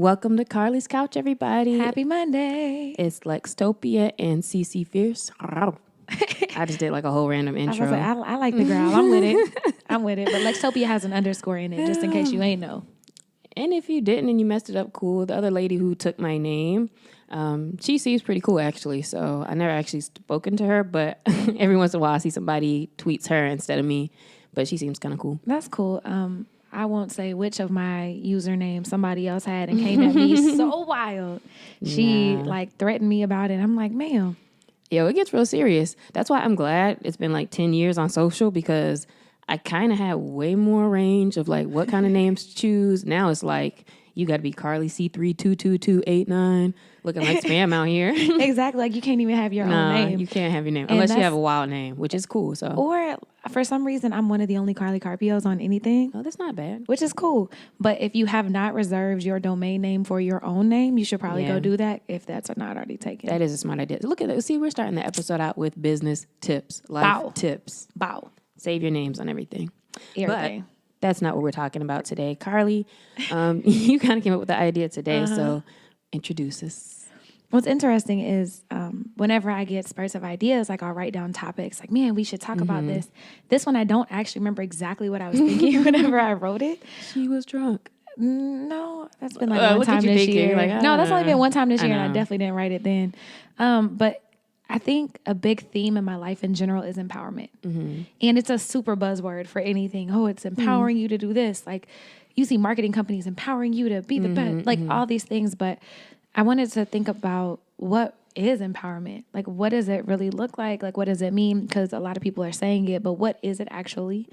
Welcome to Carlie's Couch, everybody. Happy Monday. It's Lextopia and CC Fierce. I just did like a whole random intro. I like the growl. I'm with it. But Lextopia has an underscore in it, just in case you ain't know. And if you didn't and you messed it up, cool. The other lady who took my name, she seems pretty cool, actually. So I never actually spoken to her, but every once in a while I see somebody tweets her instead of me. But she seems kind of cool. That's cool. I won't say which of my usernames somebody else had and came at me so wild. She threatened me about it. I'm like, ma'am. Yo, it gets real serious. That's why I'm glad it's been 10 years on social, because I kind of had way more range of what kind of names to choose. Now it's you got to be Carlie C322289, looking like spam out here. Exactly. You can't even have your own name. You can't have your name unless you have a wild name, which is cool. So, or for some reason, I'm one of the only Carlie Carpios on anything. Oh, that's not bad. Which is cool. But if you have not reserved your domain name for your own name, you should probably go do that if that's not already taken. That is a smart idea. Look at that. See, we're starting the episode out with business tips, life tips. Bow. Save your names on everything. Everything. But that's not what we're talking about today. Carlie, you kind of came up with the idea today, so introduce us. What's interesting is whenever I get spurts of ideas, I'll write down topics man, we should talk about this. This one, I don't actually remember exactly what I was thinking whenever I wrote it. She was drunk. No, that's been one time this year. No, that's only been one time this year, and I definitely didn't write it then. But I think a big theme in my life in general is empowerment. And it's a super buzzword for anything. Oh, it's empowering you to do this. You see marketing companies empowering you to be the best, all these things. But I wanted to think about what is empowerment? What does it really look like? What does it mean? Because a lot of people are saying it, but what is it actually?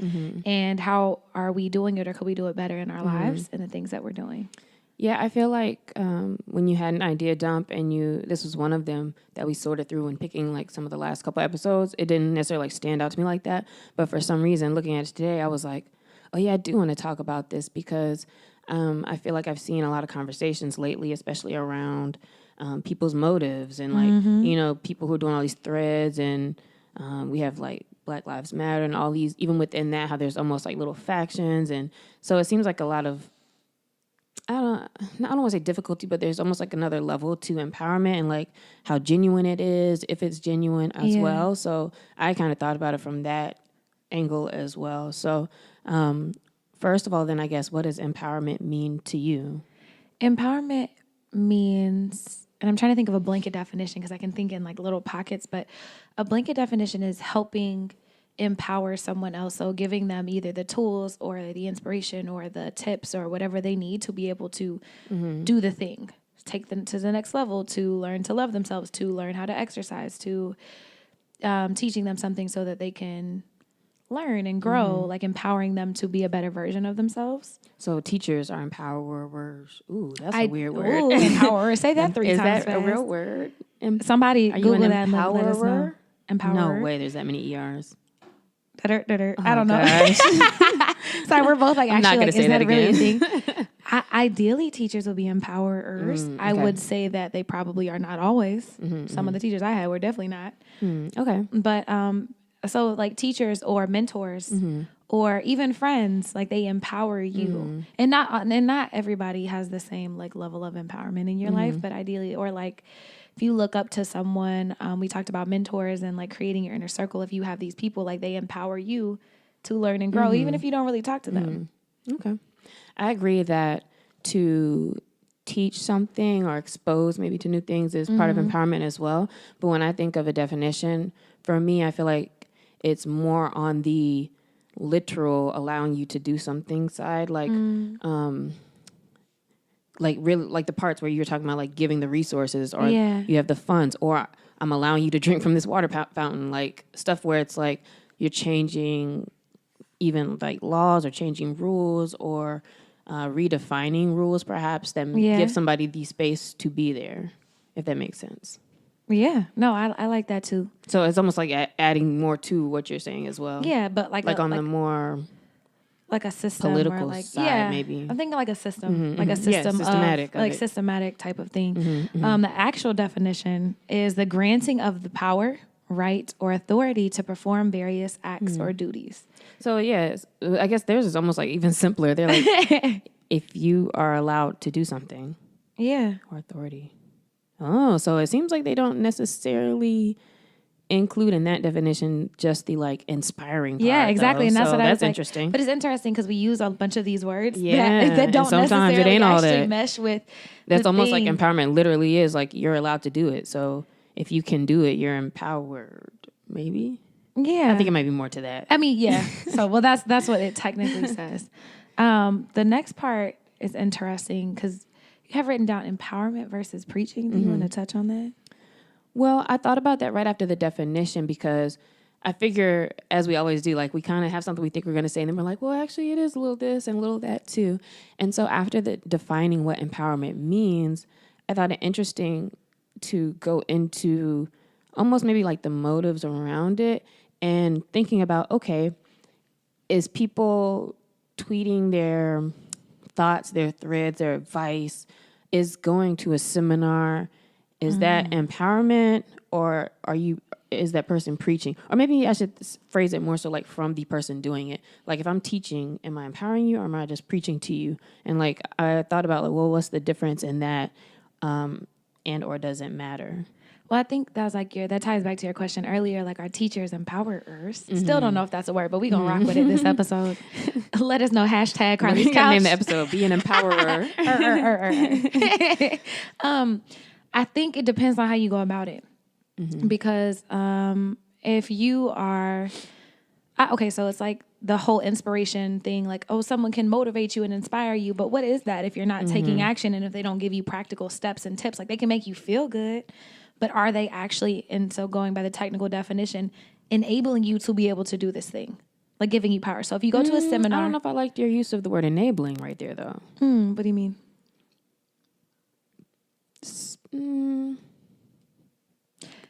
And how are we doing it, or could we do it better in our lives and the things that we're doing? Yeah, I feel when you had an idea dump and this was one of them that we sorted through when picking some of the last couple episodes, it didn't necessarily stand out to me like that. But for some reason, looking at it today, I was like, oh yeah, I do want to talk about this, because I feel like I've seen a lot of conversations lately, especially around people's motives and people who are doing all these threads, and we have Black Lives Matter and all these, even within that, how there's almost little factions. And so it seems like a lot of, I don't want to say difficulty, but there's almost another level to empowerment and how genuine it is, if it's genuine as well. So I kind of thought about it from that angle as well. So first of all, then I guess, what does empowerment mean to you? Empowerment means, and I'm trying to think of a blanket definition because I can think in little pockets, but a blanket definition is helping empower someone else. So giving them either the tools or the inspiration or the tips or whatever they need to be able to do the thing, take them to the next level, to learn to love themselves, to learn how to exercise, to teaching them something so that they can learn and grow, empowering them to be a better version of themselves. So teachers are empowerers. Ooh, that's a weird word. Ooh, empower. Say that 3 times fast. Is that fast. a real word? Somebody Google that and let us know. Empowerer. No way, there's that many ERs. I don't know. Sorry, we're both I'm not gonna say that really again. a thing? Ideally, teachers will be empowerers. Okay. I would say that they probably are not always. Some of the teachers I had were definitely not. Okay. But so teachers or mentors or even friends, they empower you. And not everybody has the same level of empowerment in your life, but ideally, or if you look up to someone, we talked about mentors and creating your inner circle. If you have these people, they empower you to learn and grow, even if you don't really talk to them. Okay. I agree that to teach something or expose maybe to new things is part of empowerment as well. But when I think of a definition, for me, I feel like it's more on the literal allowing you to do something side, really the parts where you're talking about giving the resources, or you have the funds, or I'm allowing you to drink from this water fountain, stuff where it's you're changing even laws or changing rules or redefining rules perhaps that give somebody the space to be there, if that makes sense. Yeah, no, I like that too. So it's almost adding more to what you're saying as well. Yeah, but on the more a system political side, maybe. I'm thinking a system, a system systematic of systematic type of thing. The actual definition is the granting of the power, right, or authority to perform various acts or duties. So yes, I guess theirs is almost even simpler. They're if you are allowed to do something. Yeah. Or authority. Oh, so it seems like they don't necessarily include in that definition just the like inspiring part. Yeah, exactly. Though. And that's so what I was that's interesting. Like, but it's interesting because we use a bunch of these words yeah. that don't sometimes necessarily it ain't all actually that. mesh with That's almost like empowerment literally is like you're allowed to do it. So if you can do it, you're empowered. Maybe. Yeah. I think it might be more to that. I mean, yeah. So, well, that's what it technically says. The next part is interesting because you have written down empowerment versus preaching. Do you want to touch on that? Well, I thought about that right after the definition because I figure, as we always do, like we kind of have something we think we're going to say, and then we're like, well, actually, it is a little this and a little that too. And so after defining what empowerment means, I thought it interesting to go into almost maybe like the motives around it and thinking about, okay, is people tweeting their thoughts, their threads, their advice, is going to a seminar, is that empowerment, or is that person preaching? Or maybe I should phrase it more so like from the person doing it. Like if I'm teaching, am I empowering you or am I just preaching to you? And like I thought about like, well, what's the difference in that, and or does it matter? Well, I think that was like that ties back to your question earlier, like our teachers empowerers. Still don't know if that's a word, but we're going to rock with it this episode. Let us know, hashtag Carlie's Couch. Name the episode, be an empowerer. I think it depends on how you go about it. Because if you are, okay, so it's like the whole inspiration thing, like, oh, someone can motivate you and inspire you, but what is that if you're not taking action and if they don't give you practical steps and tips? Like they can make you feel good, but are they actually, and so going by the technical definition, enabling you to be able to do this thing? Like giving you power. So if you go to a seminar. I don't know if I liked your use of the word enabling right there, though. What do you mean?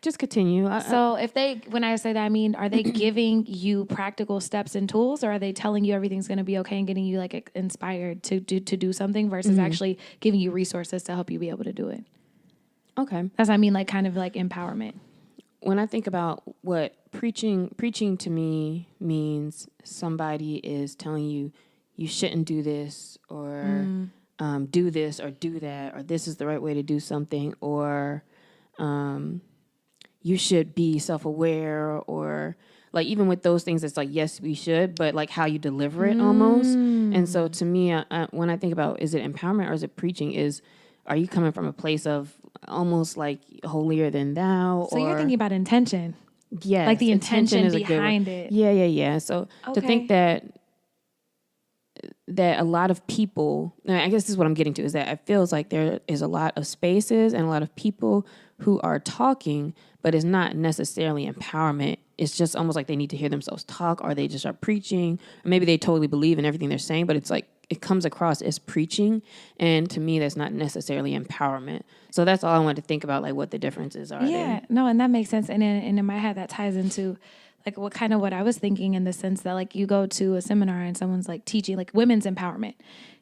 Just continue. So when I say that, I mean, are they giving you practical steps and tools, or are they telling you everything's going to be okay and getting you like inspired to do something versus actually giving you resources to help you be able to do it? Okay. That's what I mean, like kind of like empowerment. When I think about what preaching to me means, somebody is telling you shouldn't do this or do this or do that, or this is the right way to do something, or you should be self-aware, or like even with those things, it's like, yes, we should, but like how you deliver it almost. And so to me, when I think about, is it empowerment or is it preaching, are you coming from a place of almost like holier than thou? So you're thinking about intention. Yes. Like the intention behind it. Yeah. So to think that a lot of people, I guess this is what I'm getting to, is that it feels like there is a lot of spaces and a lot of people who are talking, but it's not necessarily empowerment. It's just almost like they need to hear themselves talk, or they just are preaching, or maybe they totally believe in everything they're saying, but it's like it comes across as preaching, and to me that's not necessarily empowerment. So that's all I wanted to think about, like what the differences are. Yeah, no, and that makes sense. And in my head that ties into like what I was thinking, in the sense that like you go to a seminar and someone's like teaching like women's empowerment,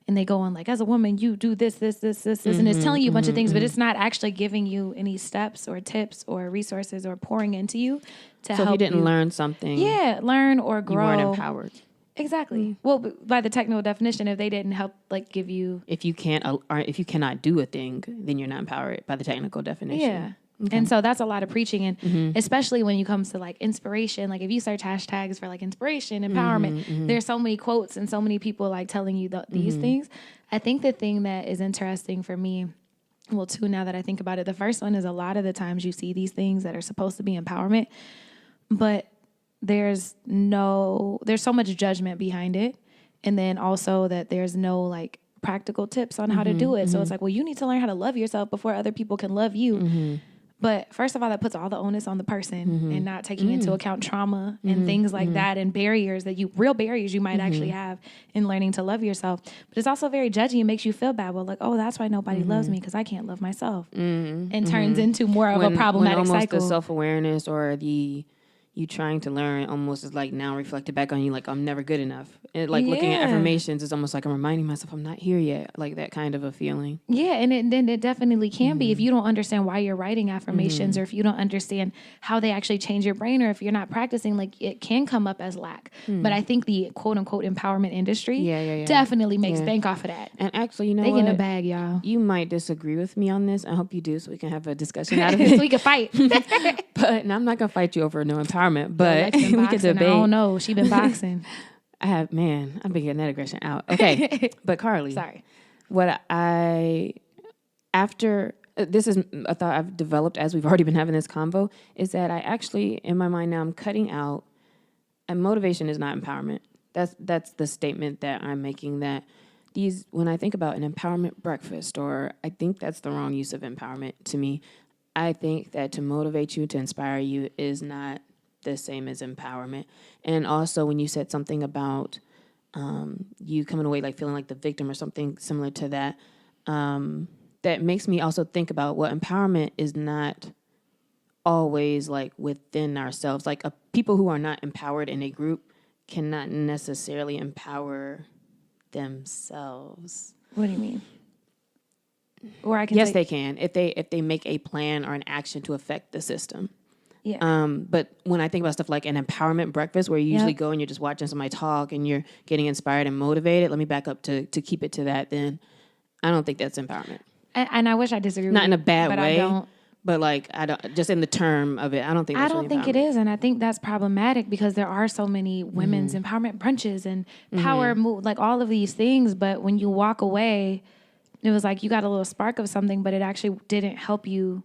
and they go on like, as a woman, you do this, and it's telling you a bunch of things, but it's not actually giving you any steps or tips or resources or pouring into you to help you. So if you didn't learn something. Yeah, learn or grow. You weren't empowered. Exactly. Well, by the technical definition, if they didn't help like give you. If you cannot do a thing, then you're not empowered by the technical definition. Yeah. Okay. And so that's a lot of preaching, and especially when it comes to like inspiration. Like if you search hashtags for like inspiration, empowerment, there's so many quotes and so many people like telling you these things. I think the thing that is interesting for me, well, two, now that I think about it, the first one is a lot of the times you see these things that are supposed to be empowerment, but there's so much judgment behind it. And then also that there's no like practical tips on how to do it. So it's like, well, you need to learn how to love yourself before other people can love you. But first of all, that puts all the onus on the person and not taking into account trauma and things like that, and barriers real barriers you might actually have in learning to love yourself. But it's also very judgy and makes you feel bad. Well, like, oh, that's why nobody loves me, because I can't love myself. And turns into more of a problematic almost cycle. The self-awareness or the, you trying to learn almost is like now reflected back on you, like I'm never good enough. And like looking at affirmations is almost like I'm reminding myself I'm not here yet, like that kind of a feeling. Yeah, and it definitely can be if you don't understand why you're writing affirmations or if you don't understand how they actually change your brain or if you're not practicing, like it can come up as lack. But I think the quote unquote empowerment industry definitely makes bank off of that. And actually, you know they what? They get in a bag, y'all. You might disagree with me on this. I hope you do so we can have a discussion out of it. So we can fight. But and I'm not going to fight you over no empowerment, but we can debate. I don't know. She been boxing. I've been getting that aggression out. Okay. But Carlie. Sorry. This is a thought I've developed as we've already been having this convo, is that I actually, in my mind now, I'm cutting out, and motivation is not empowerment. That's the statement that I'm making, that when I think about an empowerment breakfast, or I think that's the wrong use of empowerment to me. I think that to motivate you, to inspire you is not the same as empowerment. And also when you said something about you coming away like feeling like the victim or something similar to that, that makes me also think about empowerment is not always like within ourselves. Like people who are not empowered in a group cannot necessarily empower themselves. What do you mean? Or yes, they can if they make a plan or an action to affect the system. Yeah. But when I think about stuff like an empowerment breakfast, where you usually go and you're just watching somebody talk and you're getting inspired and motivated, let me back up to keep it to that. Then I don't think that's empowerment. And I wish I disagreed. Not in a bad way. I don't. But like I don't, just in the term of it, I don't think. That's really think it is, and I think that's problematic because there are so many women's empowerment brunches and power move, like all of these things. But when you walk away, it was like you got a little spark of something, but it actually didn't help you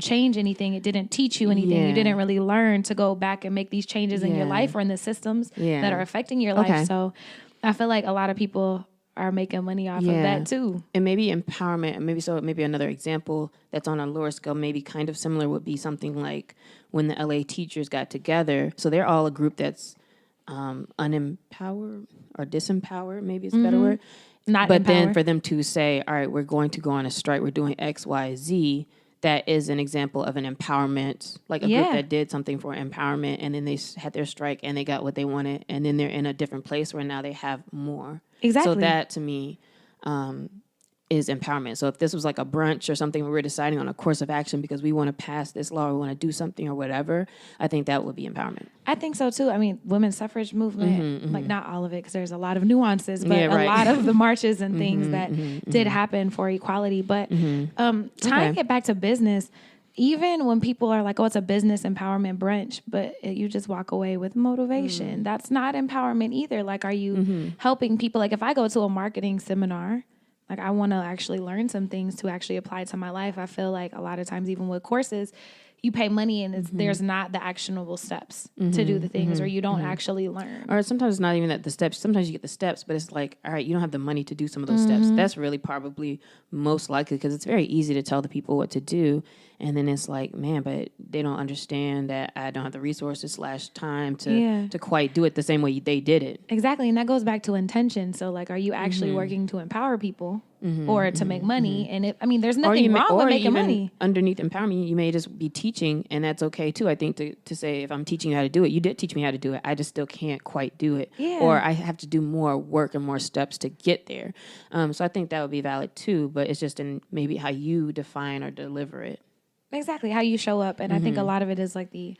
change anything. It didn't teach you anything. You didn't really learn to go back and make these changes in your life or in the systems that are affecting your life. So I feel like a lot of people are making money off of that too. And maybe empowerment, maybe another example that's on a lower scale, maybe kind of similar, would be something like when the LA teachers got together. So they're all a group that's unempowered or disempowered, maybe it's a better word. But empowered. Then for them to say, all right, we're going to go on a strike, we're doing X, Y, Z, that is an example of an empowerment, like a group that did something for empowerment, and then they had their strike and they got what they wanted, and then they're in a different place where now they have more. Exactly. So that to me is empowerment. So if this was like a brunch or something where we're deciding on a course of action because we want to pass this law or we want to do something or whatever, I think that would be empowerment. I think so too. I mean, women's suffrage movement, like not all of it because there's a lot of nuances, but a lot of the marches and things that did happen for equality. But tying it back to business, even when people are like, oh, it's a business empowerment brunch, but you just walk away with motivation. That's not empowerment either. Like, are you helping people? Like if I go to a marketing seminar, like I want to actually learn some things to actually apply to my life. I feel like a lot of times, even with courses, you pay money and there's not the actionable steps to do the things, or you don't actually learn. Or sometimes it's not even that the steps. Sometimes you get the steps, but it's like, all right, you don't have the money to do some of those steps. That's really probably most likely because it's very easy to tell the people what to do. And then it's like, man, but they don't understand that I don't have the resources / time to quite do it the same way they did it. Exactly. And that goes back to intention. So like, are you actually working to empower people or to make money? And there's nothing wrong with making money. Underneath empowerment, you may just be teaching, and that's okay too. I think to say, if I'm teaching you how to do it, you did teach me how to do it. I just still can't quite do it. Yeah. Or I have to do more work and more steps to get there. So I think that would be valid too, but it's just in maybe how you define or deliver it. Exactly, how you show up. And I think a lot of it is like the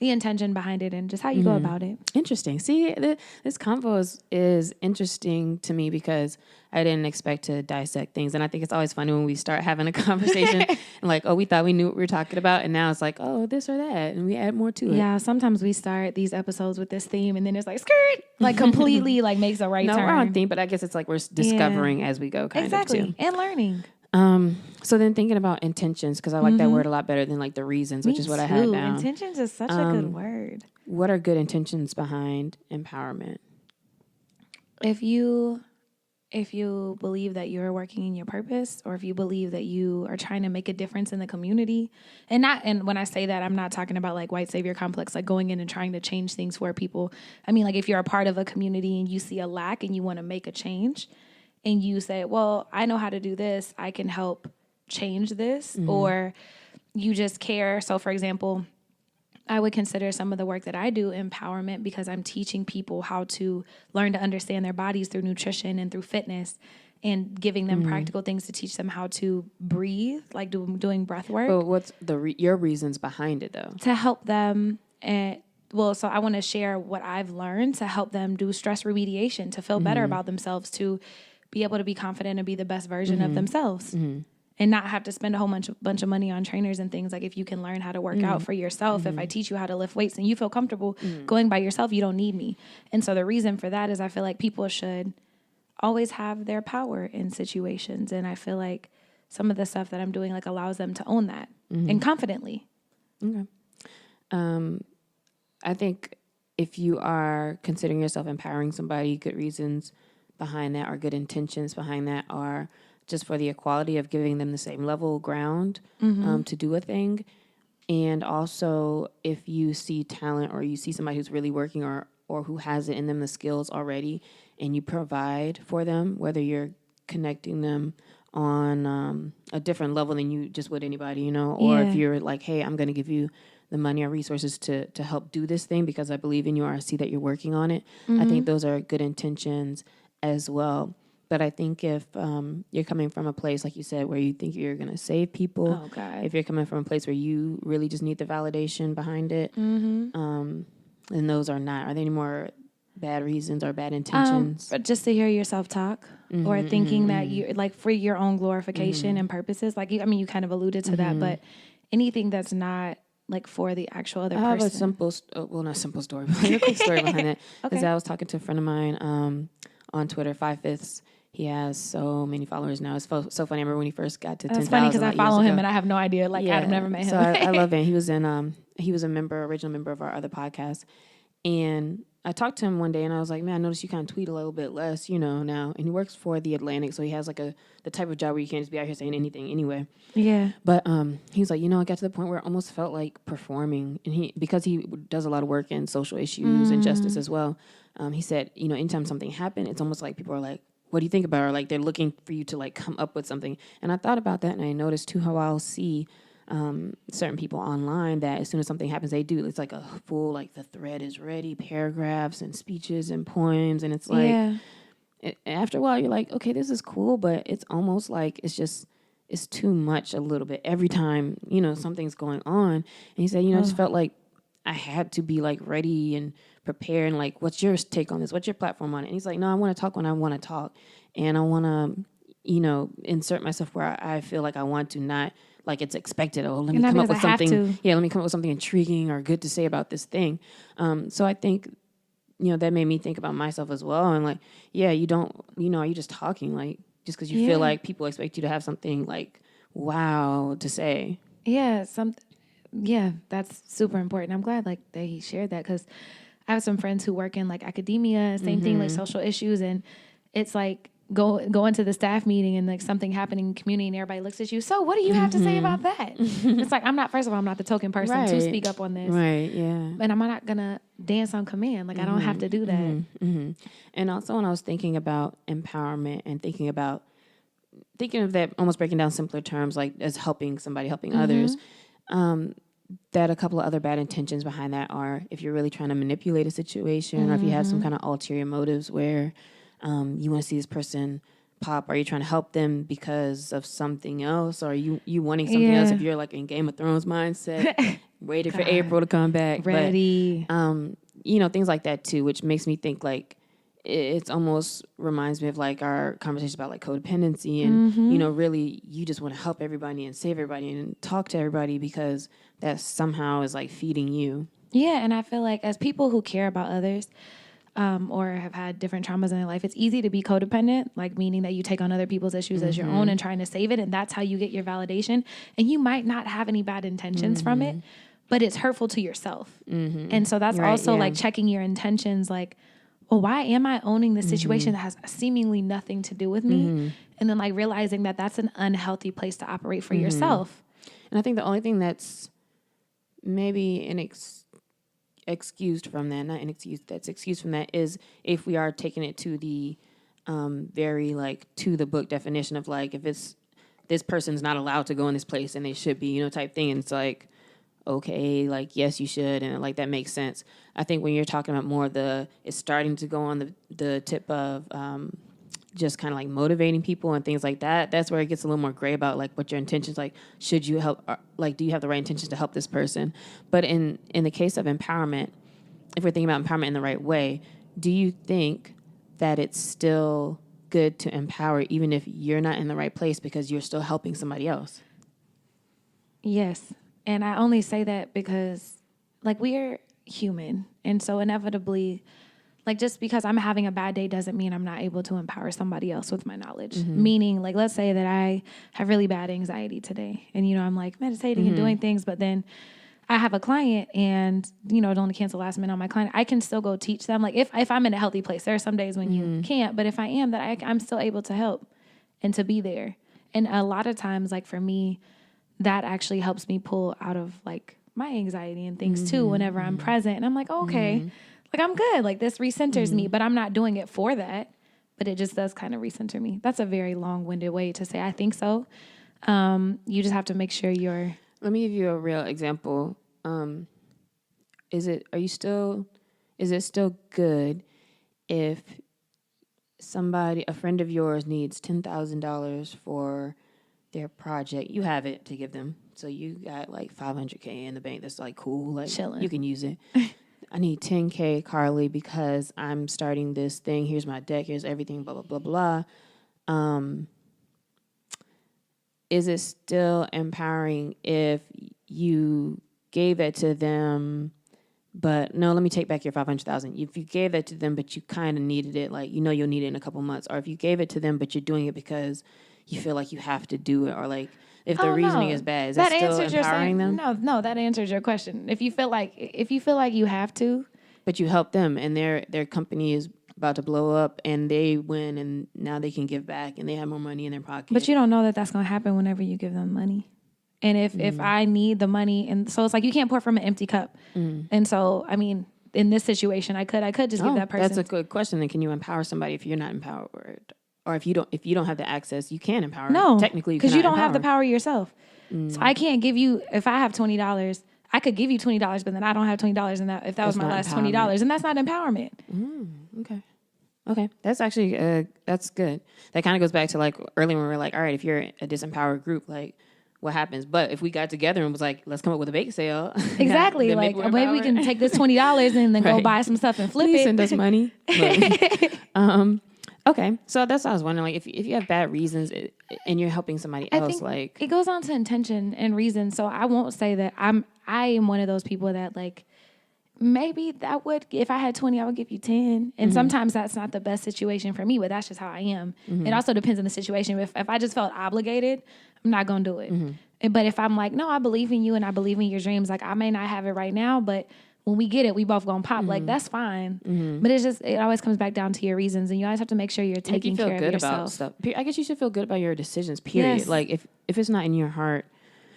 intention behind it and just how you go about it. Interesting. See, this convo is interesting to me because I didn't expect to dissect things. And I think it's always funny when we start having a conversation and like, oh, we thought we knew what we were talking about. And now it's like, oh, this or that. And we add more to it. Yeah, sometimes we start these episodes with this theme and then it's like, skirt, like completely like makes a right turn. No, we're on theme, but I guess it's like we're discovering as we go kind of too. And learning. So then thinking about intentions, because I like that word a lot better than like the reasons, which is what I had down. Intentions is such a good word. What are good intentions behind empowerment? If you believe that you're working in your purpose, or if you believe that you are trying to make a difference in the community, and when I say that, I'm not talking about like white savior complex, like going in and trying to change things for people. I mean, like if you're a part of a community and you see a lack and you want to make a change, and you say, well, I know how to do this, I can help change this, or you just care. So for example, I would consider some of the work that I do empowerment because I'm teaching people how to learn to understand their bodies through nutrition and through fitness and giving them practical things to teach them how to breathe, like doing breath work. But what's your reasons behind it, though? To help them. So I want to share what I've learned to help them do stress remediation, to feel better about themselves, to be able to be confident and be the best version of themselves. And not have to spend a whole bunch of money on trainers and things. Like if you can learn how to work out for yourself, if I teach you how to lift weights and you feel comfortable going by yourself, you don't need me. And so the reason for that is I feel like people should always have their power in situations. And I feel like some of the stuff that I'm doing like allows them to own that and confidently. Okay. I think if you are considering yourself empowering somebody, good reasons behind that or good intentions behind that are just for the equality of giving them the same level ground to do a thing. And also, if you see talent or you see somebody who's really working or who has it in them, the skills already, and you provide for them, whether you're connecting them on a different level than you just would anybody, you know, or if you're like, hey, I'm going to give you the money or resources to help do this thing because I believe in you or I see that you're working on it. I think those are good intentions as well. But I think if you're coming from a place, like you said, where you think you're going to save people, if you're coming from a place where you really just need the validation behind it, then those are not. Are there any more bad reasons or bad intentions? Just to hear yourself talk or thinking that you like for your own glorification and purposes. Like, you kind of alluded to that, but anything that's not like for the actual other person. I have a simple, not simple story, but a quick story behind it. Because I was talking to a friend of mine on Twitter, 5/5. He has so many followers now. It's so funny. I remember when he first got to 10,000. That's funny because I follow him and I have no idea. Like, I've never met him. So I love him. He was original member of our other podcast. And I talked to him one day and I was like, man, I noticed you kind of tweet a little bit less, now. And he works for The Atlantic. So he has like the type of job where you can't just be out here saying anything anyway. Yeah. But he was like, I got to the point where it almost felt like performing. And because he does a lot of work in social issues and justice as well. He said, anytime something happened, it's almost like people are like, what do you think about it? Or like they're looking for you to like come up with something. And I thought about that and I noticed too how I'll see certain people online that as soon as something happens, they do. It's like a full, like the thread is ready, paragraphs and speeches and poems. And it's like, after a while, you're like, okay, this is cool, but it's almost like it's too much a little bit every time, something's going on. And he said, I just felt like I had to be like ready and prepared and like, what's your take on this? What's your platform on it? And he's like, no, I want to talk when I want to talk. And I want to, insert myself where I feel like I want to, not like it's expected. Oh, let me come up with something. Yeah, let me come up with something intriguing or good to say about this thing. So I think, that made me think about myself as well. And like, yeah, you don't, are you just talking like just because you feel like people expect you to have something like wow to say? Yeah, that's super important. I'm glad like that he shared that because I have some friends who work in like academia, same thing, like social issues, and it's like go into the staff meeting and like something happening in the community and everybody looks at you. So what do you have to say about that? It's like, I'm not the token person to speak up on this. Right, yeah. And I'm not going to dance on command. Like I don't have to do that. And also when I was thinking about empowerment and thinking of that, almost breaking down simpler terms like as helping somebody, helping others, that a couple of other bad intentions behind that are if you're really trying to manipulate a situation or if you have some kind of ulterior motives where you want to see this person pop, or you're trying to help them because of something else, or you wanting something else if you're like in Game of Thrones mindset, waiting for April to come back. Ready. But, things like that too, which makes me think like it's almost reminds me of like our conversation about like codependency and, really you just want to help everybody and save everybody and talk to everybody because that somehow is like feeding you. Yeah. And I feel like as people who care about others, or have had different traumas in their life, it's easy to be codependent, like meaning that you take on other people's issues as your own and trying to save it. And that's how you get your validation. And you might not have any bad intentions from it, but it's hurtful to yourself. And so that's also like checking your intentions, like, well, why am I owning this situation that has seemingly nothing to do with me? And then like realizing that that's an unhealthy place to operate for yourself. And I think the only thing that's maybe excused from that is if we are taking it to the very like to the book definition of like if it's this person's not allowed to go in this place and they should be, type thing. And it's like, okay, like, yes, you should, and like that makes sense. I think when you're talking about more it's starting to go on the tip of just kind of like motivating people and things like that, that's where it gets a little more gray about like what your intentions, like, should you help, or, like, do you have the right intentions to help this person? But in the case of empowerment, if we're thinking about empowerment in the right way, do you think that it's still good to empower even if you're not in the right place because you're still helping somebody else? Yes. And I only say that because, like, we're human. And so inevitably, like, just because I'm having a bad day doesn't mean I'm not able to empower somebody else with my knowledge. Mm-hmm. Meaning, like, let's say that I have really bad anxiety today. And, you know, I'm, like, meditating and doing things. But then I have a client and, you know, don't cancel last minute on my client. I can still go teach them. Like, if I'm in a healthy place, there are some days when you can't. But if I am, I'm still able to help and to be there. And a lot of times, like, for me, that actually helps me pull out of, like, my anxiety and things too whenever I'm present. And I'm like, oh, okay, like, I'm good. Like, this recenters me, but I'm not doing it for that. But it just does kind of recenter me. That's a very long-winded way to say I think so. You just have to make sure you're... Let me give you a real example. Is it still good if a friend of yours needs $10,000 for their project? You have it to give them. So you got like $500K in the bank. That's like cool. Like, chilling. You can use it. I need $10K, Carlie, because I'm starting this thing. Here's my deck. Here's everything, blah, blah, blah, blah. Is it still empowering if you gave that to them, but no, let me take back your $500,000. If you gave that to them, but you kind of needed it, like, you know, you'll need it in a couple months, or if you gave it to them, but you're doing it because you feel like you have to do it, or like if the reasoning is bad, is that still empowering them? No, that answers your question. If you feel like you have to, but you help them, and their company is about to blow up, and they win, and now they can give back, and they have more money in their pocket. But you don't know that that's going to happen whenever you give them money. And if I need the money, and so it's like you can't pour from an empty cup. And so, I mean, in this situation, I could just give that person. That's a good question. Then can you empower somebody if you're not empowered, or if you don't have the access, you can't empower? No, technically, because you don't have the power yourself. So I can't give you. If I have $20, I could give you $20, but then I don't have $20, and if that was my last $20, and that's not empowerment. Okay, that's actually that's good. That kind of goes back to like earlier when we were like, all right, if you're a disempowered group, like, what happens? But if we got together and was like, let's come up with a bake sale. Exactly. Like, maybe we can take this $20 and then go buy some stuff and flip it. Send us money. Okay. So that's what I was wondering. Like, if you have bad reasons and you're helping somebody else, think like, it goes on to intention and reason. So I won't say that I am one of those people that, like, maybe that would, if I had 20, I would give you 10. And sometimes that's not the best situation for me, but that's just how I am. It also depends on the situation. If I just felt obligated, I'm not going to do it. But if I'm like, no, I believe in you and I believe in your dreams, like, I may not have it right now, but when we get it, we both going to pop. Like, that's fine. But it always comes back down to your reasons, and you always have to make sure you're taking care of yourself. About stuff. I guess you should feel good about your decisions, period. Yes. Like, if it's not in your heart.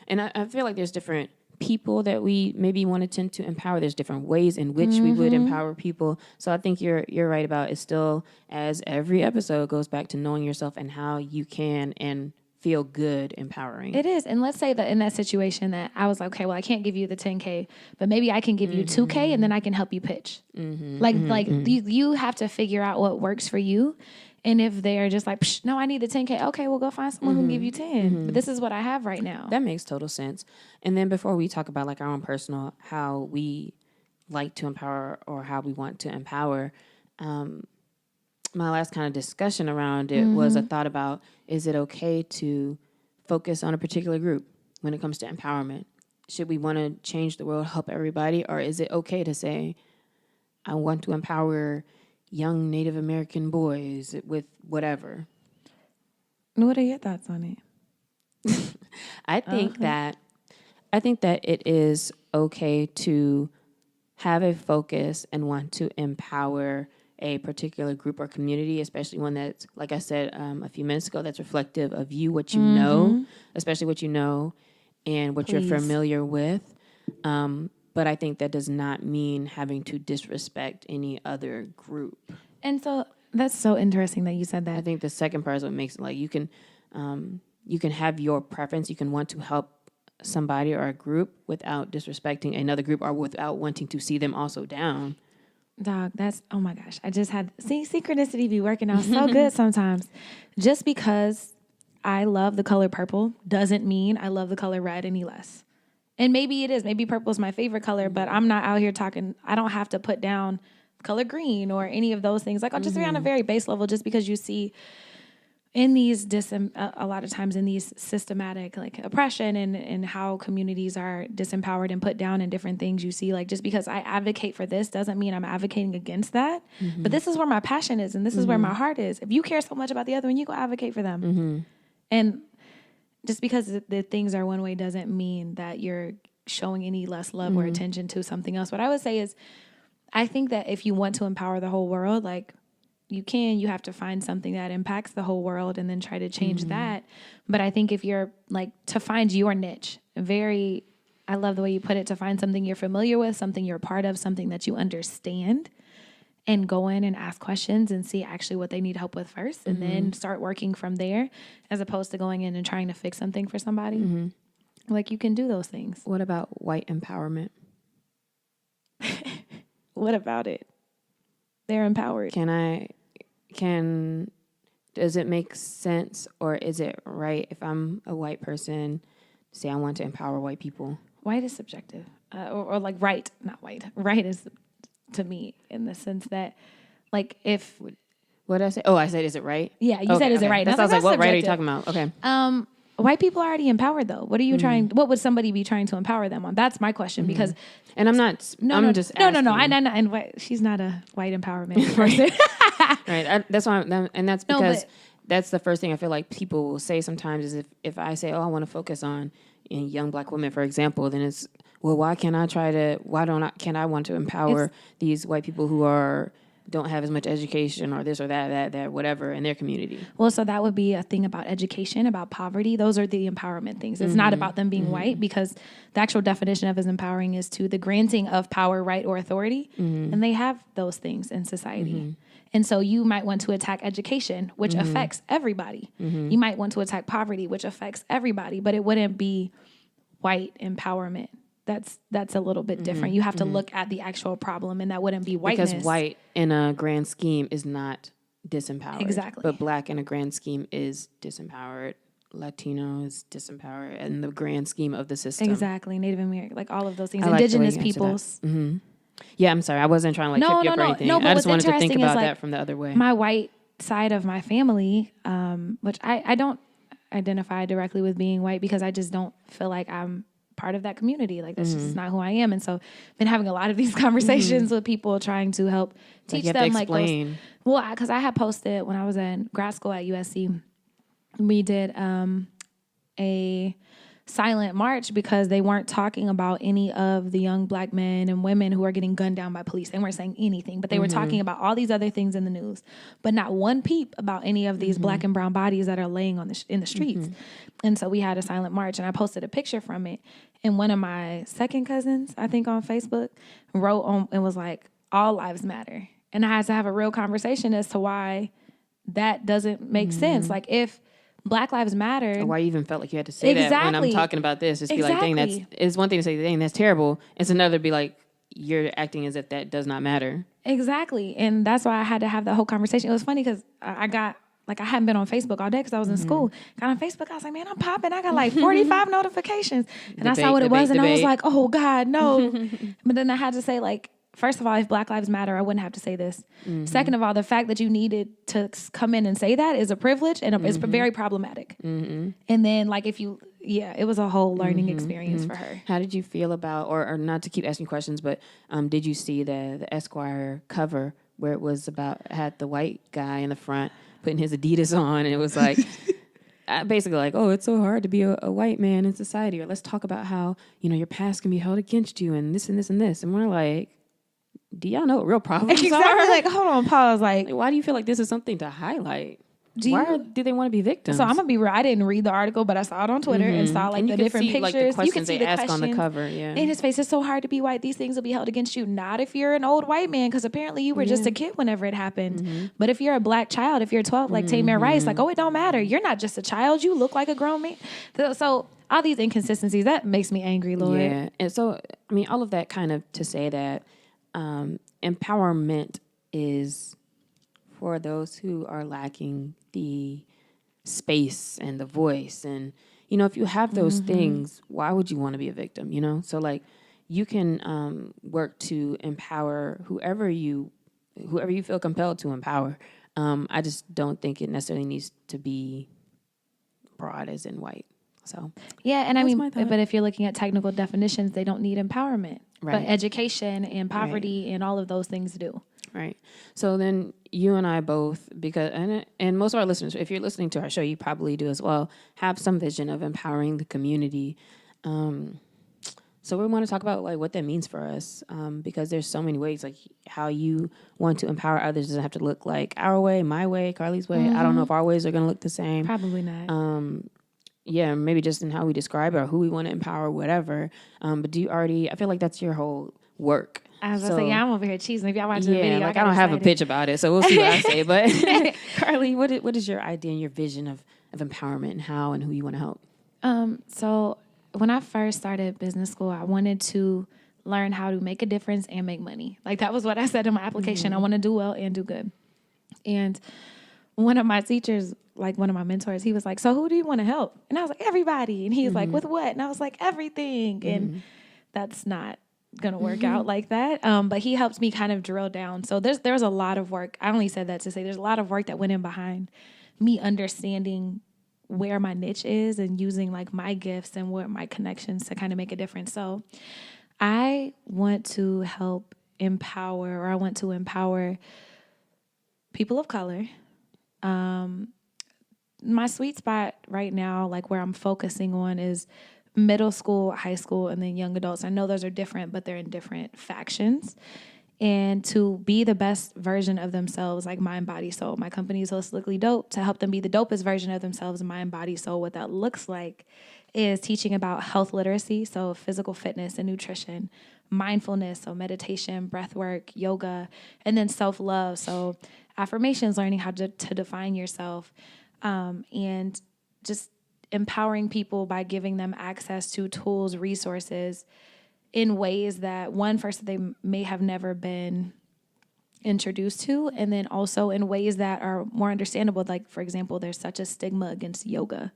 And I feel like there's different people that we maybe want to tend to empower. There's different ways in which we would empower people. So I think you're right about it. Still, as every episode goes back to knowing yourself and how you can and feel good empowering. It is. And let's say that in that situation that I was like, okay, well, I can't give you the 10K, but maybe I can give you 2K and then I can help you pitch. You have to figure out what works for you. And if they're just like, no, I need the 10K. Okay, well, go find someone who can give you 10. But this is what I have right now. That makes total sense. And then before we talk about like our own personal, how we like to empower or how we want to empower, my last kind of discussion around it was a thought about, is it okay to focus on a particular group when it comes to empowerment? Should we want to change the world, help everybody? Or is it okay to say, I want to empower young Native American boys with whatever? What are your thoughts on it? I think that it is okay to have a focus and want to empower a particular group or community, especially one that's, like I said a few minutes ago, that's reflective of you, what you know, especially what you know and what you're familiar with. But I think that does not mean having to disrespect any other group. And so that's so interesting that you said that. I think the second part is what makes it like you can have your preference. You can want to help somebody or a group without disrespecting another group or without wanting to see them also down. Dog, that's, oh my gosh. I just had, synchronicity be working out so good sometimes. Just because I love the color purple doesn't mean I love the color red any less. And maybe it is. Maybe purple is my favorite color, but I'm not out here talking, I don't have to put down color green or any of those things. Like, I'll just be on a very base level just because you see in these, a lot of times in these systematic like oppression and how communities are disempowered and put down in different things, you see like just because I advocate for this doesn't mean I'm advocating against that. But this is where my passion is and this is where my heart is. If you care so much about the other one, you go advocate for them. And just because the things are one way doesn't mean that you're showing any less love or attention to something else. What I would say is, I think that if you want to empower the whole world, like you have to find something that impacts the whole world and then try to change that. But I think if you're like to find your niche, I love the way you put it, to find something you're familiar with, something you're a part of, something that you understand, and go in and ask questions and see actually what they need help with first and then start working from there, as opposed to going in and trying to fix something for somebody. Like, you can do those things. What about white empowerment? What about it? They're empowered. Does it make sense, or is it right if I'm a white person, say I want to empower white people? White is subjective, or like right, not white. Right is to me in the sense that, like, if what did I say? Oh, I said, is it right? Yeah, you said, is it right? That sounds like what right are you talking about? Okay. White people are already empowered, though. What are you trying? What would somebody be trying to empower them on? That's my question. Because, and I'm not. I'm just asking. No. And she's not a white empowerment person. Right. That's why. And that's because that's the first thing I feel like people will say sometimes is if I say, oh, I want to focus on young Black women, for example, then it's, well, can't I want to empower these white people who don't have as much education or this or that, whatever in their community? Well, so that would be a thing about education, about poverty. Those are the empowerment things. It's not about them being white, because the actual definition of as empowering is to the granting of power, right, or authority. And they have those things in society. And so you might want to attack education, which affects everybody. You might want to attack poverty, which affects everybody, but it wouldn't be white empowerment. That's a little bit different. You have to look at the actual problem, and that wouldn't be whiteness. Because white in a grand scheme is not disempowered. Exactly. But Black in a grand scheme is disempowered. Latino is disempowered in the grand scheme of the system. Exactly. Native American, like all of those things. Indigenous peoples. Yeah, I'm sorry. I wasn't trying to trip you up or anything. No, but I just wanted to think about like, that from the other way. My white side of my family, which I don't identify directly with being white, because I just don't feel like I'm part of that community. Like, that's just not who I am. And so I've been having a lot of these conversations with people trying to help teach them. Because I had posted when I was in grad school at USC, we did a silent march because they weren't talking about any of the young Black men and women who are getting gunned down by police. They weren't saying anything, but they were talking about all these other things in the news, but not one peep about any of these Black and brown bodies that are laying in the streets. And so we had a silent march, and I posted a picture from it. And one of my second cousins, I think on Facebook, wrote on and was like, all lives matter. And I had to have a real conversation as to why that doesn't make sense. Like, if Black Lives Matter. Or why you even felt like you had to say that when I'm talking about this. Just be like, dang, it's one thing to say, dang, that's terrible. It's another to be like, you're acting as if that does not matter. Exactly. And that's why I had to have that whole conversation. It was funny because I hadn't been on Facebook all day because I was in school. Got on Facebook, I was like, man, I'm popping. I got like 45 notifications. And I saw what it was, and I was like, oh, God, no. But then I had to say, like, first of all, if Black Lives Matter, I wouldn't have to say this. Second of all, the fact that you needed to come in and say that is a privilege, and it's very problematic. And then, like, it was a whole learning experience for her. How did you feel about, or not to keep asking questions, but did you see the Esquire cover where it was had the white guy in the front putting his Adidas on, and it was like, basically like, oh, it's so hard to be a white man in society, or let's talk about how, your past can be held against you, and this and this and this. And we're like, do y'all know what real problems are? Like, hold on, pause. Like, why do you feel like this is something to highlight? Why do they want to be victims? So I'm gonna be real. I didn't read the article, but I saw it on Twitter and saw like the different pictures. Like, the you can see the questions on the cover. Yeah. In his face, it's so hard to be white. These things will be held against you. Not if you're an old white man, because apparently you were just a kid whenever it happened. But if you're a black child, if you're 12, like Tamir Rice, like, oh, it don't matter. You're not just a child. You look like a grown man. So all these inconsistencies, that makes me angry, Lord. Yeah. And so, I mean, all of that kind of to say that empowerment is for those who are lacking the space and the voice. And, you know, if you have those things, why would you want to be a victim, you know? So, like, you can work to empower whoever you feel compelled to empower. I just don't think it necessarily needs to be broad as in white. So yeah, and I mean, but if you're looking at technical definitions, they don't need empowerment. Right. But education and poverty and all of those things do. Right. So then you and I both, because and most of our listeners, if you're listening to our show, you probably do as well, have some vision of empowering the community. So we want to talk about like what that means for us, because there's so many ways, like how you want to empower others doesn't have to look like our way, my way, Carlie's way. I don't know if our ways are going to look the same. Probably not. Yeah, maybe just in how we describe it or who we want to empower, whatever. But do you already, I feel like that's your whole work. I was going to say, yeah, I'm over here cheesing. If y'all watch the video, like I don't have a pitch about it, so we'll see what I say. But Carlie, what is your idea and your vision of empowerment and how and who you want to help? So when I first started business school, I wanted to learn how to make a difference and make money. Like that was what I said in my application. I want to do well and do good. And one of my teachers, like one of my mentors, he was like, so who do you want to help? And I was like, everybody. And he was like, with what? And I was like, everything. And that's not going to work out like that. But he helped me kind of drill down. So there's a lot of work. I only said that to say there's a lot of work that went in behind me understanding where my niche is and using like my gifts and what my connections to kind of make a difference. So I want to help empower, or I want to empower people of color. My sweet spot right now, like where I'm focusing on, is middle school, high school, and then young adults. I know those are different, but they're in different factions. And to be the best version of themselves, like mind, body, soul. My company is Holistically Dope, to help them be the dopest version of themselves, mind, body, soul. What that looks like is teaching about health literacy, so physical fitness and nutrition, mindfulness, so meditation, breath work, yoga, and then self-love, so affirmations, learning how to define yourself, and just empowering people by giving them access to tools, resources, in ways that, first, they may have never been introduced to, and then also in ways that are more understandable. Like, for example, there's such a stigma against yoga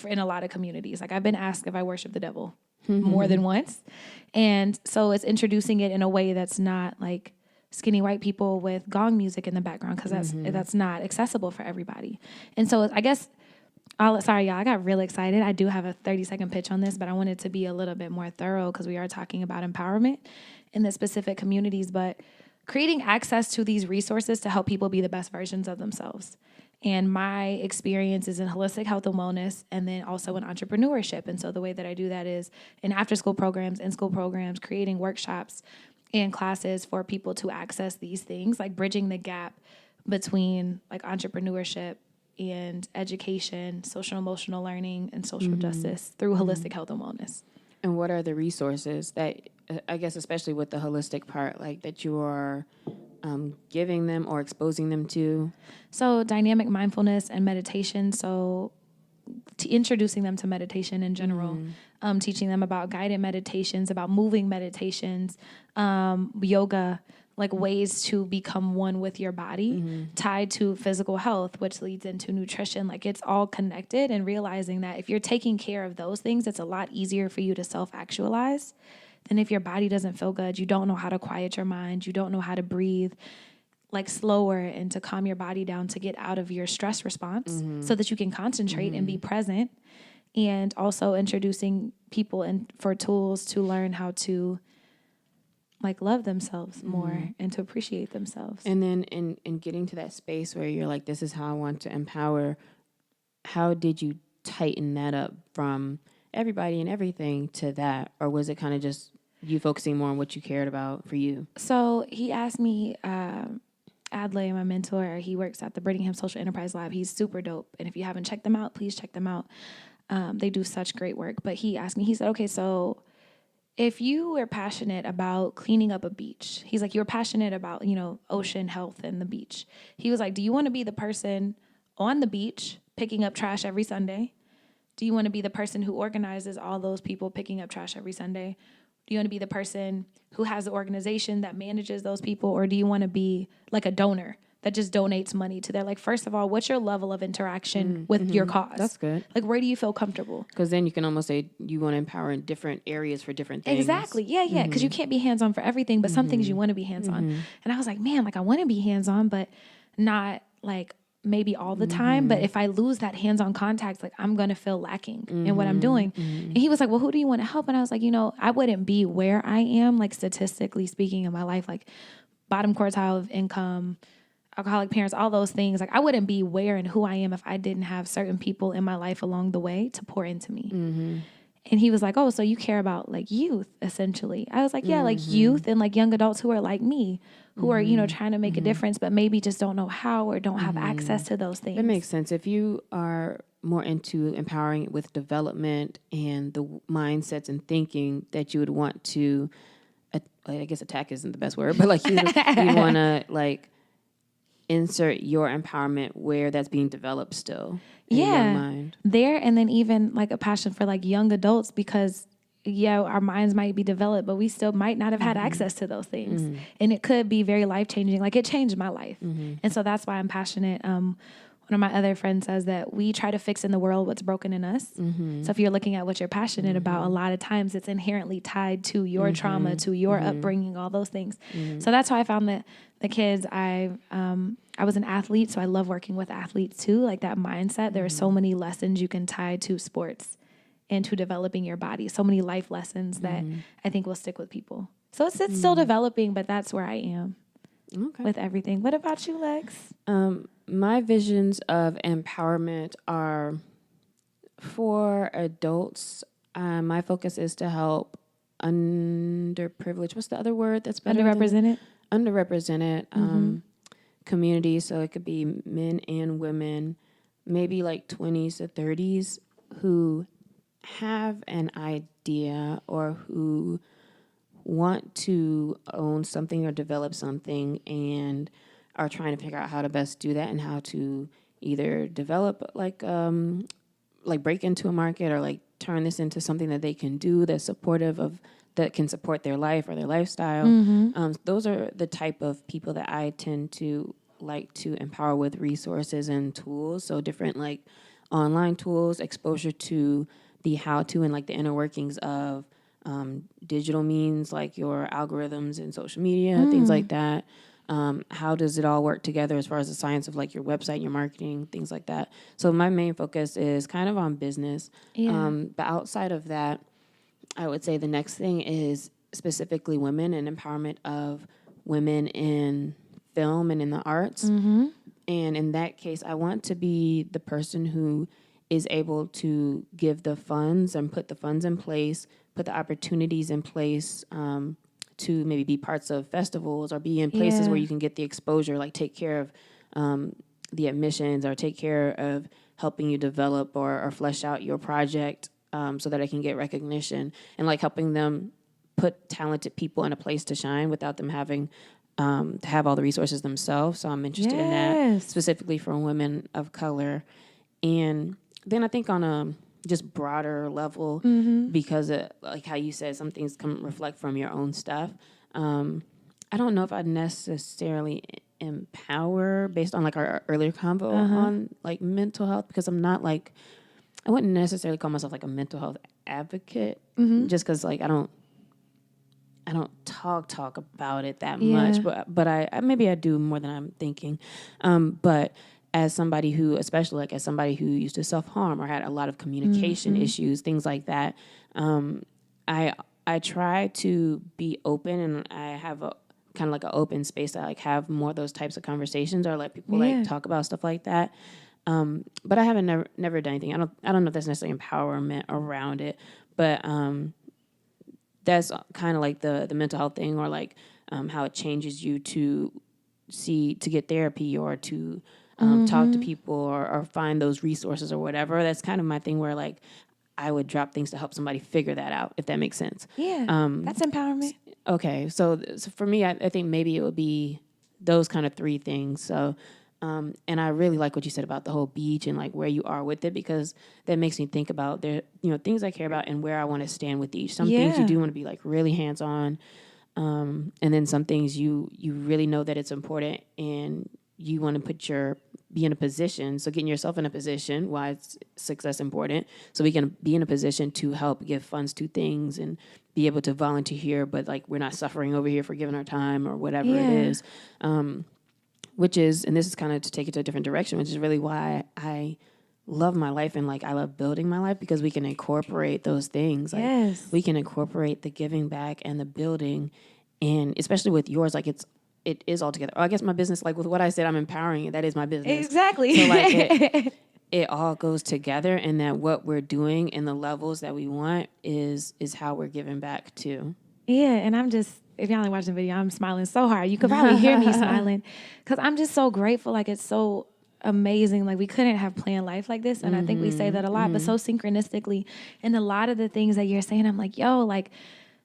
in a lot of communities. Like, I've been asked if I worship the devil more than once. And so it's introducing it in a way that's not like skinny white people with gong music in the background, because that's not accessible for everybody. And so I guess... sorry, y'all, I got really excited. I do have a 30-second pitch on this, but I wanted to be a little bit more thorough because we are talking about empowerment in the specific communities, but creating access to these resources to help people be the best versions of themselves. And my experience is in holistic health and wellness, and then also in entrepreneurship. And so the way that I do that is in after-school programs, in-school programs, creating workshops and classes for people to access these things, like bridging the gap between like entrepreneurship and education, social emotional learning, and social justice through holistic health and wellness. And what are the resources that, I guess, especially with the holistic part, like that you are giving them or exposing them to? So dynamic mindfulness and meditation. So introducing them to meditation in general, teaching them about guided meditations, about moving meditations, yoga, like ways to become one with your body, tied to physical health, which leads into nutrition. Like it's all connected, and realizing that if you're taking care of those things, it's a lot easier for you to self-actualize than if your body doesn't feel good. You don't know how to quiet your mind. You don't know how to breathe like slower and to calm your body down to get out of your stress response so that you can concentrate and be present. And also introducing people for tools to learn how to like love themselves more and to appreciate themselves. And then in getting to that space where you're like, this is how I want to empower, how did you tighten that up from everybody and everything to that? Or was it kind of just you focusing more on what you cared about for you? So he asked me, Adley, my mentor, he works at the Birmingham Social Enterprise Lab. He's super dope. And if you haven't checked them out, please check them out. They do such great work. But he asked me, he said, okay, so if you were passionate about cleaning up a beach, he's like, you're passionate about, ocean health and the beach. He was like, do you want to be the person on the beach picking up trash every Sunday? Do you want to be the person who organizes all those people picking up trash every Sunday? Do you want to be the person who has the organization that manages those people? Or do you want to be like a donor that just donates money to their, like, first of all, what's your level of interaction with your cause? That's good. Like, where do you feel comfortable? Because then you can almost say you want to empower in different areas for different things. Exactly. Yeah. Because you can't be hands-on for everything, but some things you want to be hands-on. And I was like, man, like, I want to be hands-on, but not like maybe all the time. But if I lose that hands-on contact, like, I'm going to feel lacking in what I'm doing. And he was like, well, who do you want to help? And I was like, I wouldn't be where I am, like, statistically speaking, in my life, like bottom quartile of income, alcoholic parents, all those things. Like, I wouldn't be where and who I am if I didn't have certain people in my life along the way to pour into me. And he was like, oh, so you care about, like, youth, essentially. I was like, yeah, like youth and like young adults who are like me, who are, trying to make a difference, but maybe just don't know how or don't have access to those things. That makes sense. If you are more into empowering with development and the mindsets and thinking that you would want to, I guess attack isn't the best word, but like you want to like insert your empowerment where that's being developed still in your mind. There, and then even like a passion for like young adults, because our minds might be developed, but we still might not have had access to those things. And it could be very life-changing. Like, it changed my life. And so that's why I'm passionate. One of my other friends says that we try to fix in the world what's broken in us. So if you're looking at what you're passionate about, a lot of times it's inherently tied to your trauma, to your upbringing, all those things. So that's why I found that the kids, I was an athlete, so I love working with athletes too, like that mindset. There are so many lessons you can tie to sports and to developing your body. So many life lessons that I think will stick with people. So it's still developing, but that's where I am with everything. What about you, Lex? My visions of empowerment are for adults. My focus is to help underprivileged. What's the other word that's better? Underrepresented communities. So it could be men and women, maybe like 20s to 30s, who have an idea or who want to own something or develop something and are trying to figure out how to best do that and how to either develop like break into a market or like turn this into something that they can do that's supportive of, that can support their life or their lifestyle. Those are the type of people that I tend to like to empower with resources and tools. So different like online tools, exposure to the how-to and like the inner workings of digital means, like your algorithms and social media, things like that. How does it all work together as far as the science of like your website, your marketing, things like that. So my main focus is kind of on business. But outside of that, I would say the next thing is specifically women and empowerment of women in film and in the arts. And in that case, I want to be the person who is able to give the funds and put the funds in place, put the opportunities in place to maybe be parts of festivals or be in places where you can get the exposure, like take care of the admissions or take care of helping you develop or flesh out your project so that I can get recognition, and like helping them put talented people in a place to shine without them having to have all the resources themselves. So I'm interested in that, specifically for women of color. And then I think on a just broader level, because like how you said, some things can reflect from your own stuff. I don't know if I'd necessarily empower based on like our earlier convo on like mental health, because I'm not like, I wouldn't necessarily call myself like a mental health advocate, just because like I don't talk about it that much, but I maybe I do more than I'm thinking. But as somebody who, especially like as somebody who used to self-harm or had a lot of communication issues, things like that, I try to be open, and I have a kind of like an open space to like have more of those types of conversations or let people like talk about stuff like that. But I haven't never done anything. I don't know if that's necessarily empowerment around it, but that's kind of like the mental health thing, or like how it changes you to get therapy or to talk to people or find those resources or whatever. That's kind of my thing where like I would drop things to help somebody figure that out, if that makes sense. Yeah, that's empowerment. Okay, so for me, I think maybe it would be those kind of three things. So, and I really like what you said about the whole beach and like where you are with it, because that makes me think about things I care about and where I want to stand with each. Some things you do want to be like really hands on, and then some things you really know that it's important and you want to be in a position. So getting yourself in a position, why is success important? So we can be in a position to help give funds to things and be able to volunteer, but like we're not suffering over here for giving our time or whatever it is. Which is, and this is kind of to take it to a different direction, which is really why I love my life and like I love building my life, because we can incorporate those things. Like we can incorporate the giving back and the building, and especially with yours, like it is all together. I guess my business, like with what I said, I'm empowering it. That is my business. Exactly. So like it all goes together, and that what we're doing and the levels that we want is how we're giving back too. Yeah, and I'm just, if y'all ain't watching the video, I'm smiling so hard. You could probably hear me smiling because I'm just so grateful. Like, it's so amazing. Like, we couldn't have planned life like this. And I think we say that a lot, but so synchronistically. And a lot of the things that you're saying, I'm like, yo, like,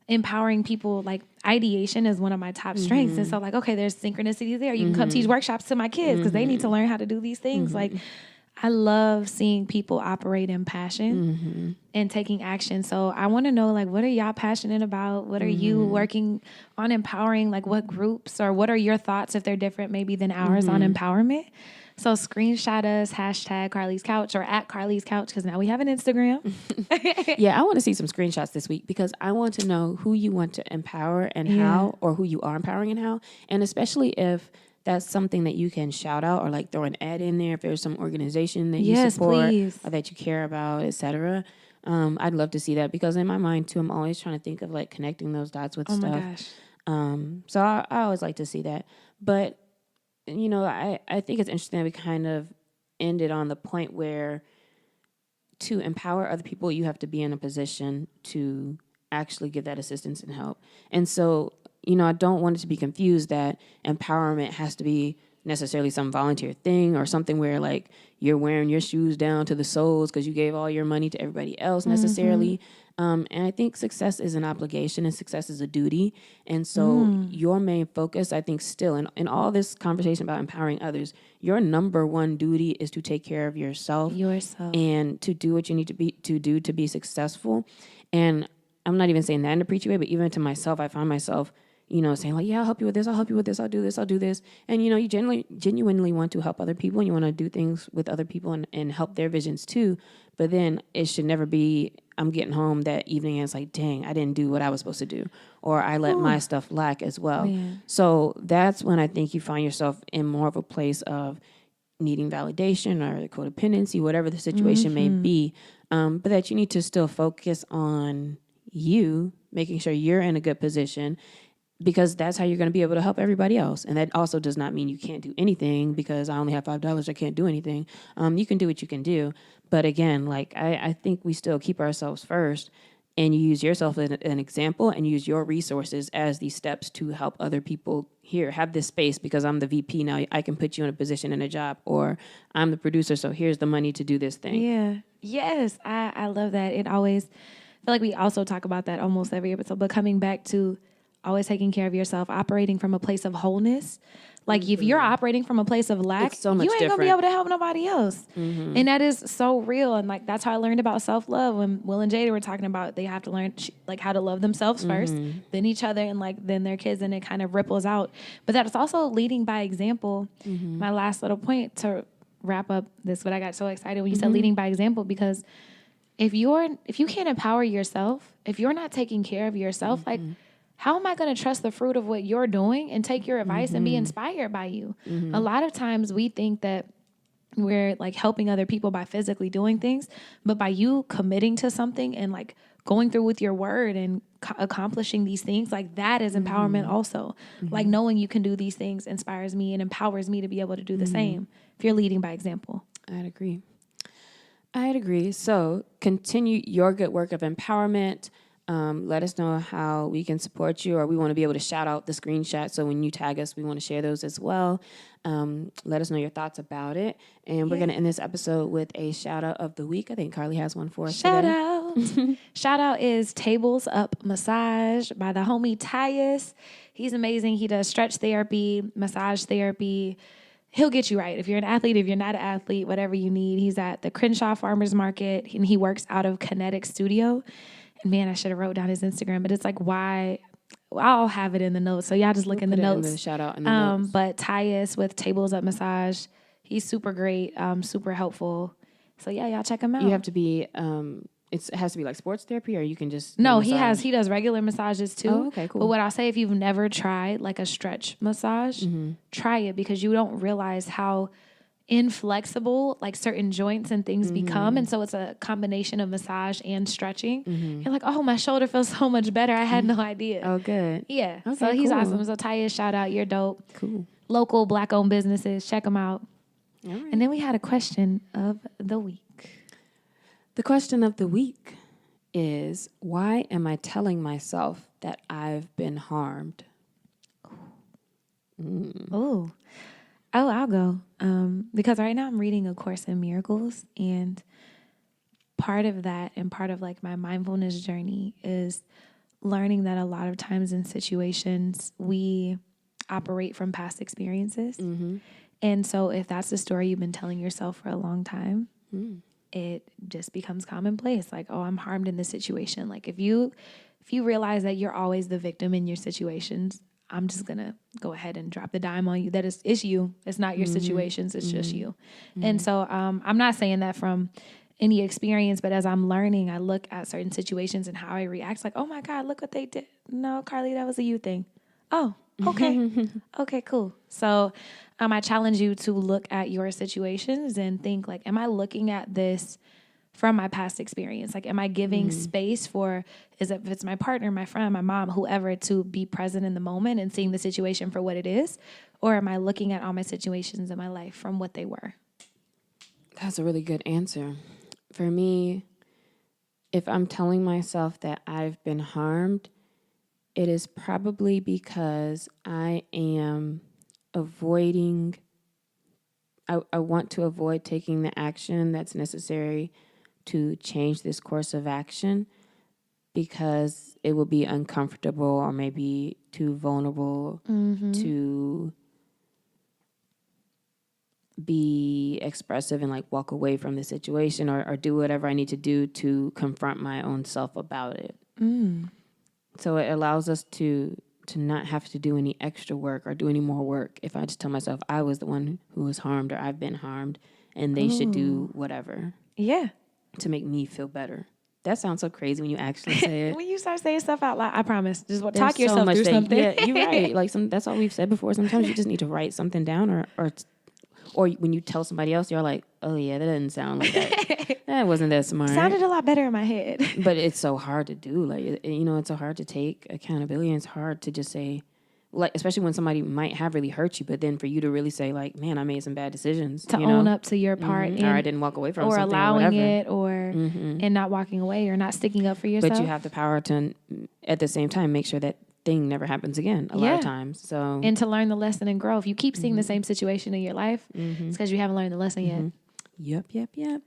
empowering people, like, ideation is one of my top strengths. And so, like, okay, there's synchronicity there. You can come teach workshops to my kids because they need to learn how to do these things. Like, I love seeing people operate in passion and taking action. So I want to know, like, what are y'all passionate about? What are you working on empowering? Like, what groups, or what are your thoughts, if they're different maybe than ours, on empowerment? So screenshot us, hashtag Carlie's Couch or at Carlie's Couch, because now we have an Instagram. Yeah, I want to see some screenshots this week, because I want to know who you want to empower and how, or who you are empowering and how. And especially if that's something that you can shout out or like throw an ad in there, if there's some organization that you support or that you care about, etc. I'd love to see that, because in my mind too, I'm always trying to think of like connecting those dots with stuff. Oh my gosh. So I always like to see that. But, you know, I think it's interesting that we kind of ended on the point where to empower other people, you have to be in a position to actually give that assistance and help. And so, you know, I don't want it to be confused that empowerment has to be necessarily some volunteer thing or something where like you're wearing your shoes down to the soles because you gave all your money to everybody else necessarily. And I think success is an obligation and success is a duty. And so your main focus, I think still in all this conversation about empowering others, your number one duty is to take care of yourself and to do what you need to do to be successful. And I'm not even saying that in a preachy way, but even to myself, I find myself, you know, saying like, yeah, I'll help you with this. I'll help you with this. I'll do this. I'll do this. And, you know, you genuinely want to help other people and you want to do things with other people and help their visions too. But then it should never be, I'm getting home that evening and it's like, dang, I didn't do what I was supposed to do. Or I let my stuff lack as well. Yeah. So that's when I think you find yourself in more of a place of needing validation or codependency, whatever the situation may be. But that you need to still focus on you, making sure you're in a good position, because that's how you're going to be able to help everybody else. And that also does not mean you can't do anything because I only have $5, I can't do anything. You can do what you can do. But again, like I think we still keep ourselves first, and you use yourself as an example and use your resources as these steps to help other people. Here, have this space because I'm the VP now. I can put you in a position in a job, or I'm the producer, so here's the money to do this thing. Yeah. Yes. I love that. It always, I feel like we also talk about that almost every episode, but coming back to always taking care of yourself, operating from a place of wholeness. Like if you're operating from a place of lack, you ain't going to be able to help nobody else. And that is so real. And like, that's how I learned about self-love when Will and Jada were talking about they have to learn like how to love themselves first, then each other, and like then their kids, and it kind of ripples out. But that's also leading by example. My last little point to wrap up this, but I got so excited when you said leading by example, because if you can't empower yourself, if you're not taking care of yourself, like, how am I going to trust the fruit of what you're doing and take your advice and be inspired by you? A lot of times we think that we're like helping other people by physically doing things, but by you committing to something and like going through with your word and accomplishing these things, like that is empowerment also. Like knowing you can do these things inspires me and empowers me to be able to do the same if you're leading by example. I'd agree. So continue your good work of empowerment. Let us know how we can support you, or we want to be able to shout out the screenshot. So when you tag us, we want to share those as well. Let us know your thoughts about it. And we're going to end this episode with a shout out of the week. I think Carlie has one for us shout today. Out. Shout out is Tables Up Massage by the homie Tyus. He's amazing. He does stretch therapy, massage therapy. He'll get you right. If you're an athlete, if you're not an athlete, whatever you need. He's at the Crenshaw Farmers Market, and he works out of Kinetic Studio. And man, I should have wrote down his Instagram, but it's like, why? I'll have it in the notes. So y'all just look in the notes. Shout out in the notes. But Tyus with Tables Up Massage, he's super great, super helpful. So yeah, y'all check him out. You have to be, it has to be like sports therapy, or you can just No, he does regular massages too. Oh, okay, cool. But what I'll say, if you've never tried like a stretch massage, try it, because you don't realize how inflexible like certain joints and things become. And so it's a combination of massage and stretching. You're like, oh, my shoulder feels so much better. I had no idea. Oh, good. Yeah. Okay, so he's cool. awesome. So Tyus, shout out. You're dope. Cool. Local Black-owned businesses. Check them out. All right. And then we had a question of the week. The question of the week is, why am I telling myself that I've been harmed? Oh, I'll go. Because right now I'm reading A Course in Miracles, and part of that and part of like my mindfulness journey is learning that a lot of times in situations we operate from past experiences. And so if that's the story you've been telling yourself for a long time, it just becomes commonplace. Like, oh, I'm harmed in this situation. Like if you realize that you're always the victim in your situations, I'm just going to go ahead and drop the dime on you. That it's you. It's not your situations. It's just you. And so I'm not saying that from any experience, but as I'm learning, I look at certain situations and how I react. Like, oh my God, look what they did. No, Carlie, that was a you thing. Oh, okay. Okay, cool. So I challenge you to look at your situations and think like, am I looking at this from my past experience? Like, am I giving space for, if it's my partner, my friend, my mom, whoever, to be present in the moment and seeing the situation for what it is? Or am I looking at all my situations in my life from what they were? That's a really good answer. For me, if I'm telling myself that I've been harmed, it is probably because I am avoiding, I want to avoid taking the action that's necessary to change this course of action, because it will be uncomfortable or maybe too vulnerable to be expressive and like walk away from the situation or do whatever I need to do to confront my own self about it. So it allows us to not have to do any extra work or do any more work if I just tell myself I was the one who was harmed or I've been harmed and they should do whatever. Yeah. To make me feel better. That sounds so crazy when you actually say it. When you start saying stuff out loud, I promise. Just talk yourself through something. Yeah, you're right. Like that's all we've said before. Sometimes you just need to write something down, or when you tell somebody else, you're like, oh yeah, that doesn't sound like that. That wasn't that smart. Sounded a lot better in my head. But it's so hard to do. Like it's so hard to take accountability. And it's hard to just say, like, especially when somebody might have really hurt you, but then for you to really say, like, man, I made some bad decisions. To own up to your part. Or I didn't walk away from or something. Allowing it, and not walking away or not sticking up for yourself. But you have the power to, at the same time, make sure that thing never happens again a lot of times. So and to learn the lesson and grow. If you keep seeing the same situation in your life, it's because you haven't learned the lesson yet. Yep.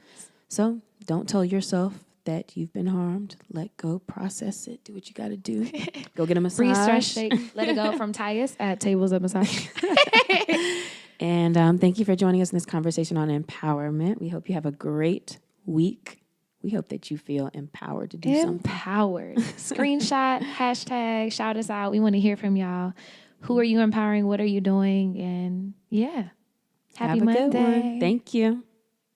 So don't tell yourself that you've been harmed. Let go, process it, do what you got to do. Go get a massage. Breathe, stretch, shake, let it go from Tyus at Tables Up Massage. And thank you for joining us in this conversation on empowerment. We hope you have a great week. We hope that you feel empowered to do something. Empowered. Screenshot, hashtag, shout us out. We want to hear from y'all. Who are you empowering? What are you doing? And yeah, happy have a Monday. good one. Thank you.